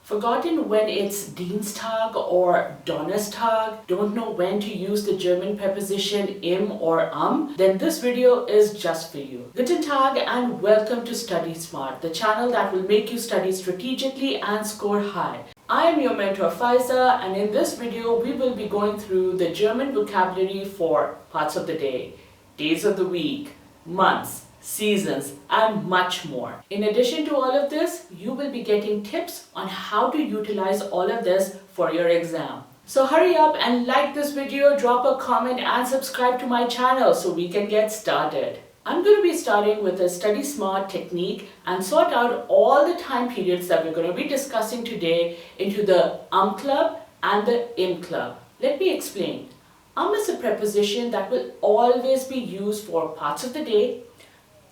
Forgotten when it's Dienstag or Donnerstag? Don't know when to use the German preposition im or Then this video is just for you. Guten Tag and welcome to StudySmart, the channel that will make you study strategically and score high. I am your mentor Faiza, and in this video we will be going through the German vocabulary for parts of the day, days of the week, months, seasons, and much more. In addition to all of this, you will be getting tips on how to utilize all of this for your exam. So hurry up and like this video, drop a comment and subscribe to my channel so we can get started. I'm going to be starting with a StudySmart technique and sort out all the time periods that we're going to be discussing today into the club and the im club. Let me explain. Is a preposition that will always be used for parts of the day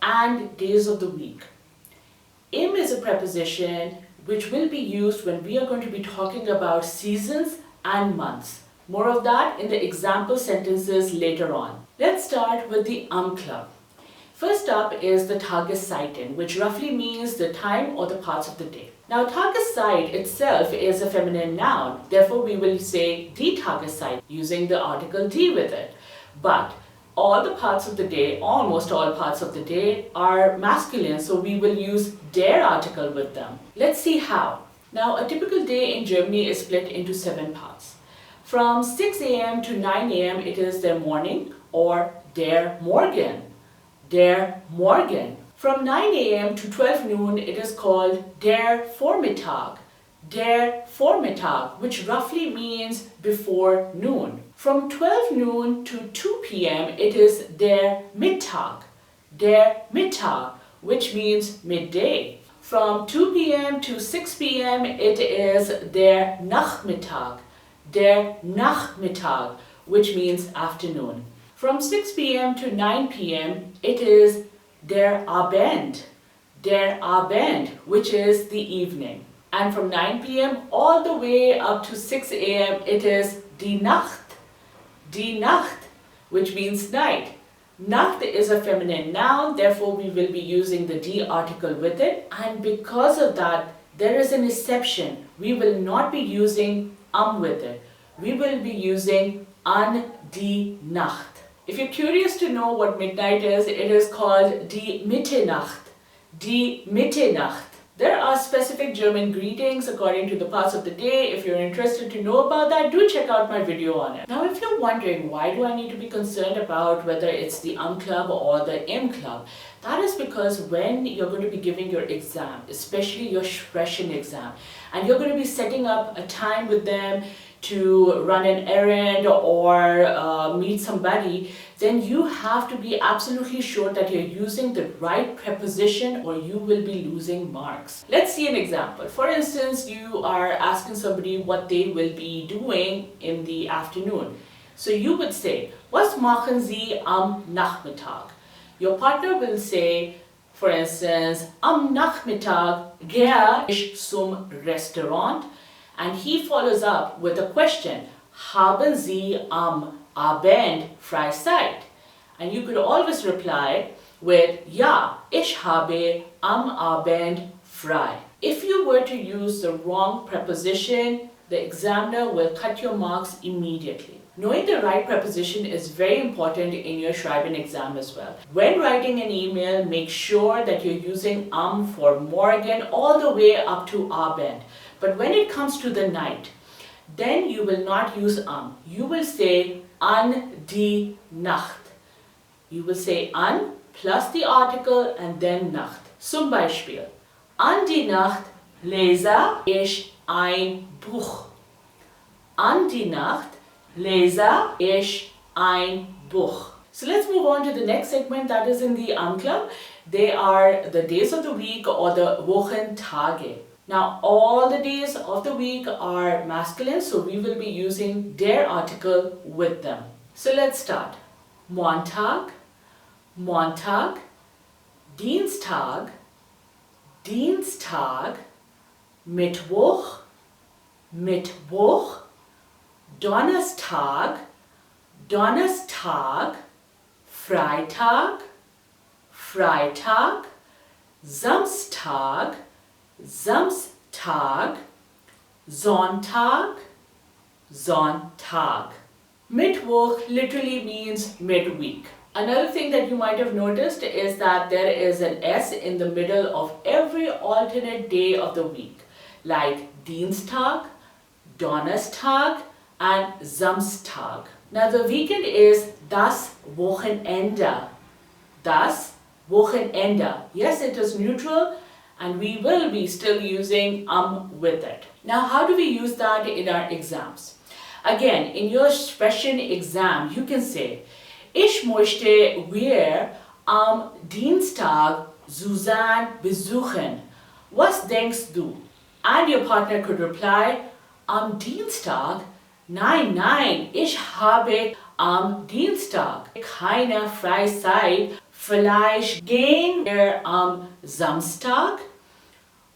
and days of the week. Im is a preposition which will be used when we are going to be talking about seasons and months. More of that in the example sentences later on. Let's start with the club. First up is the Tageszeiten, which roughly means the time or the parts of the day. Now, Tageszeit itself is a feminine noun, therefore we will say die Tageszeit using the article die with it. But all the parts of the day, almost all parts of the day, are masculine, so we will use der article with them. Let's see how. Now, a typical day in Germany is split into 7 parts. From 6 a.m. to 9 a.m. it is der Morning or der Morgen. Der Morgen. From 9 a.m. to 12 noon it is called der Vormittag. Der Vormittag, which roughly means before noon. From 12 noon to 2 p.m. it is der Mittag. Der Mittag, which means midday. From 2 p.m. to 6 p.m. it is der Nachmittag. Der Nachmittag, which means afternoon. From 6 p.m. to 9 p.m. it is der Abend. Der Abend, which is the evening. And from 9 p.m. all the way up to 6 a.m. it is die Nacht. Die Nacht, which means night. Nacht is a feminine noun, therefore we will be using the die article with it. And because of that, there is an exception. We will not be using with it. We will be using an die Nacht. If you're curious to know what midnight is, it is called die Mitternacht. Die Mitternacht. There are specific German greetings according to the parts of the day. If you're interested to know about that, do check out my video on it. Now, if you're wondering why do I need to be concerned about whether it's the club or the im club, that is because when you're going to be giving your exam, especially your Sprechen exam, and you're going to be setting up a time with them to run an errand or meet somebody, then you have to be absolutely sure that you're using the right preposition or you will be losing marks. Let's see an example. For instance, you are asking somebody what they will be doing in the afternoon. So you would say, was machen Sie am Nachmittag? Your partner will say, for instance, am Nachmittag gehe ich zum Restaurant. And he follows up with a question, haben Sie am Abend Freizeit? And you could always reply with, ja, ich habe am Abend frei. If you were to use the wrong preposition, the examiner will cut your marks immediately. Knowing the right preposition is very important in your Schrieben exam as well. When writing an email, make sure that you're using for morgen all the way up to Abend. But when it comes to the night, then you will not use You will say an die Nacht. You will say an plus the article and then Nacht. Zum Beispiel, an die Nacht lese ich ein Buch. An die Nacht lese ich ein Buch. So let's move on to the next segment that is in the club. They are the days of the week or the Wochentage. Now, all the days of the week are masculine, so we will be using der article with them. So let's start. Montag, Montag, Dienstag, Dienstag, Mittwoch, Mittwoch, Donnerstag, Donnerstag, Freitag, Freitag, Samstag, Samstag, Sonntag, Sonntag. Mittwoch literally means midweek. Another thing that you might have noticed is that there is an S in the middle of every alternate day of the week, like Dienstag, Donnerstag, and Samstag. Now the weekend is das Wochenende. Das Wochenende. Yes, it is neutral and we will be still using with it. Now how do we use that in our exams? Again, in your Sprechen exam, you can say, Ich möchte wir am Dienstag Susanne besuchen. Was denkst du? And your partner could reply, am Dienstag? Nein, nein, ich habe am Dienstag keine Freizeit. Vielleicht gehen wir am Samstag?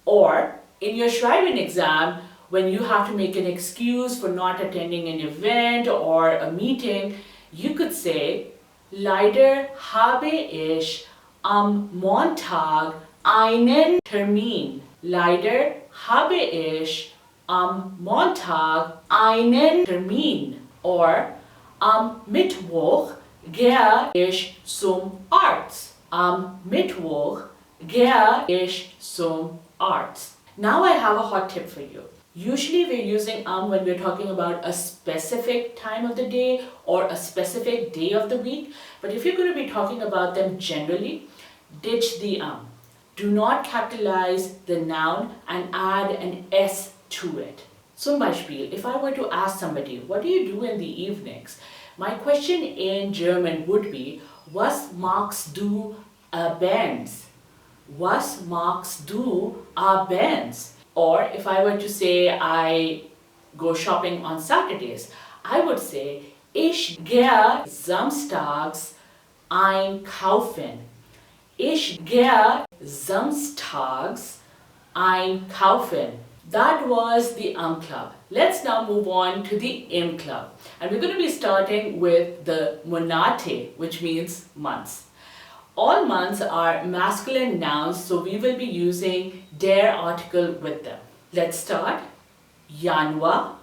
Or in your Schrieben exam, when you have to make an excuse for not attending an event or a meeting, you could say, Leider habe ich am Montag einen Termin. Leider habe ich am Montag einen Termin. Or am Mittwoch gehe ich zum Arzt. Am Mittwoch gehe ich zum Arzt. Now I have a hot tip for you. Usually we're using when we're talking about a specific time of the day or a specific day of the week. But if you're going to be talking about them generally, ditch the Do not capitalize the noun and add an S to it. Zum Beispiel, if I were to ask somebody, what do you do in the evenings? My question in German would be, was machst du abends? Was machst du abends? Or if I were to say I go shopping on Saturdays, I would say, ich gehe samstags einkaufen. Ich gehe samstags einkaufen. That was the club. Let's now move on to the im club. And we're going to be starting with the Monate, which means months. All months are masculine nouns, so we will be using der article with them. Let's start. Januar,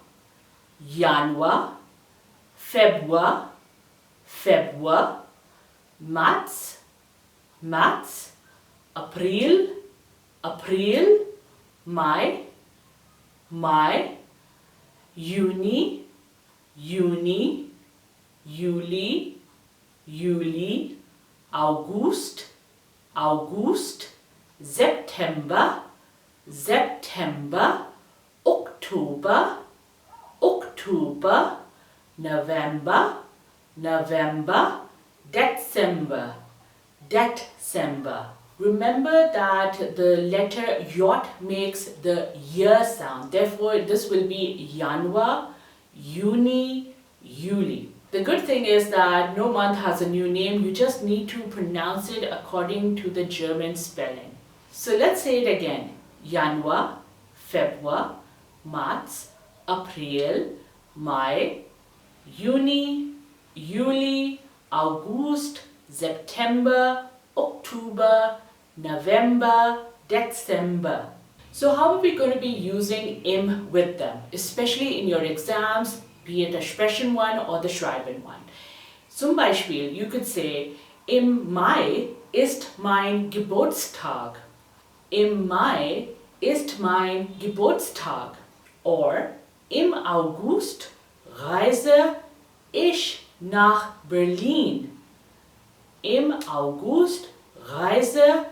Januar, Februar, Februar, März, März, April, April, Mai, Mai, Juni, Juni, Juli, Juli, August, August, September, September, Oktober, Oktober, November, November, December, December. Remember that the letter J makes the Y sound. Therefore, this will be Januar, Juni, Juli. The good thing is that no month has a new name. You just need to pronounce it according to the German spelling. So let's say it again. Januar, Februar, März, April, Mai, Juni, Juli, August, September, October, November, December. So how are we going to be using im with them, especially in your exams, be it a Sprechen one or the Schreiben one? Zum Beispiel, you could say, im Mai ist mein Geburtstag. Im Mai ist mein Geburtstag. Or, im August reise ich nach Berlin. Im August reise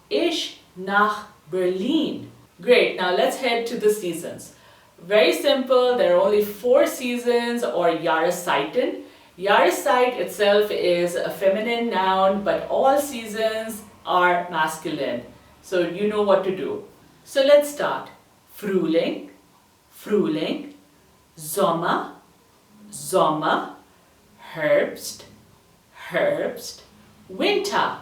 ich nach Berlin. Great, now let's head to the seasons. Very simple, there are only 4 seasons or Jahreszeiten. Jahreszeit itself is a feminine noun, but all seasons are masculine. So you know what to do. So let's start. Frühling, Frühling, Sommer, Sommer, Herbst, Herbst, Winter,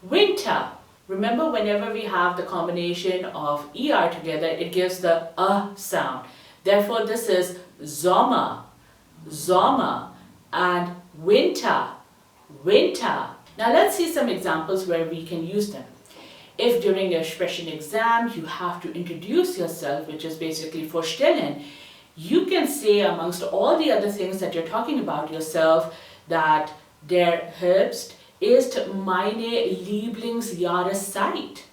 Winter. Remember, whenever we have the combination of ER together, it gives the sound. Therefore, this is Sommer, Sommer, and winter, winter. Now let's see some examples where we can use them. If during a Sprechen exam you have to introduce yourself, which is basically vorstellen, you can say amongst all the other things that you're talking about yourself that der Herbst ist meine Lieblingsjahreszeit.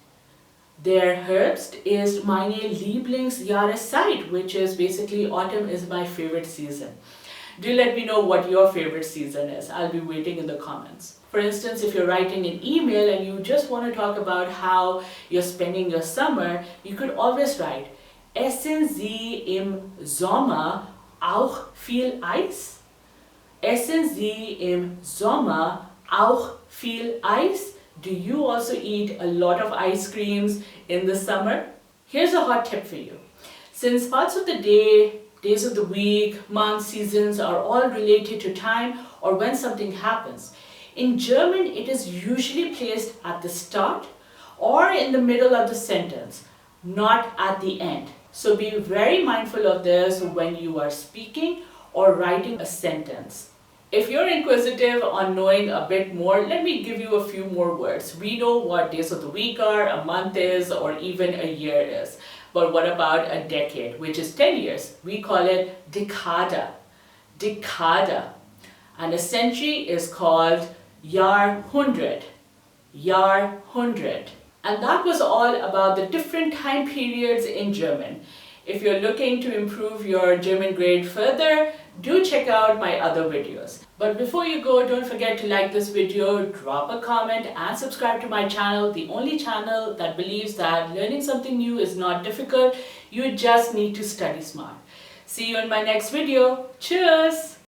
Der Herbst ist meine Lieblingsjahreszeit, which is basically autumn is my favorite season. Do let me know what your favorite season is. I'll be waiting in the comments. For instance, if you're writing an email and you just want to talk about how you're spending your summer, you could always write, Essen Sie im Sommer auch viel Eis? Essen Sie im Sommer auch viel Eis? Do you also eat a lot of ice creams in the summer? Here's a hot tip for you. Since parts of the day, days of the week, months, seasons are all related to time or when something happens, in German it is usually placed at the start or in the middle of the sentence, not at the end. So be very mindful of this when you are speaking or writing a sentence. If you're inquisitive on knowing a bit more, let me give you a few more words. We know what days of the week are, a month is, or even a year is. But what about a decade, which is 10 years? We call it Dekade. Dekade. And a century is called Jahrhundert. Jahrhundert. And that was all about the different time periods in German. If you're looking to improve your German grade further, do check out my other videos. But before you go, don't forget to like this video, drop a comment and subscribe to my channel, the only channel that believes that learning something new is not difficult, you just need to study smart. See you in my next video. Cheers!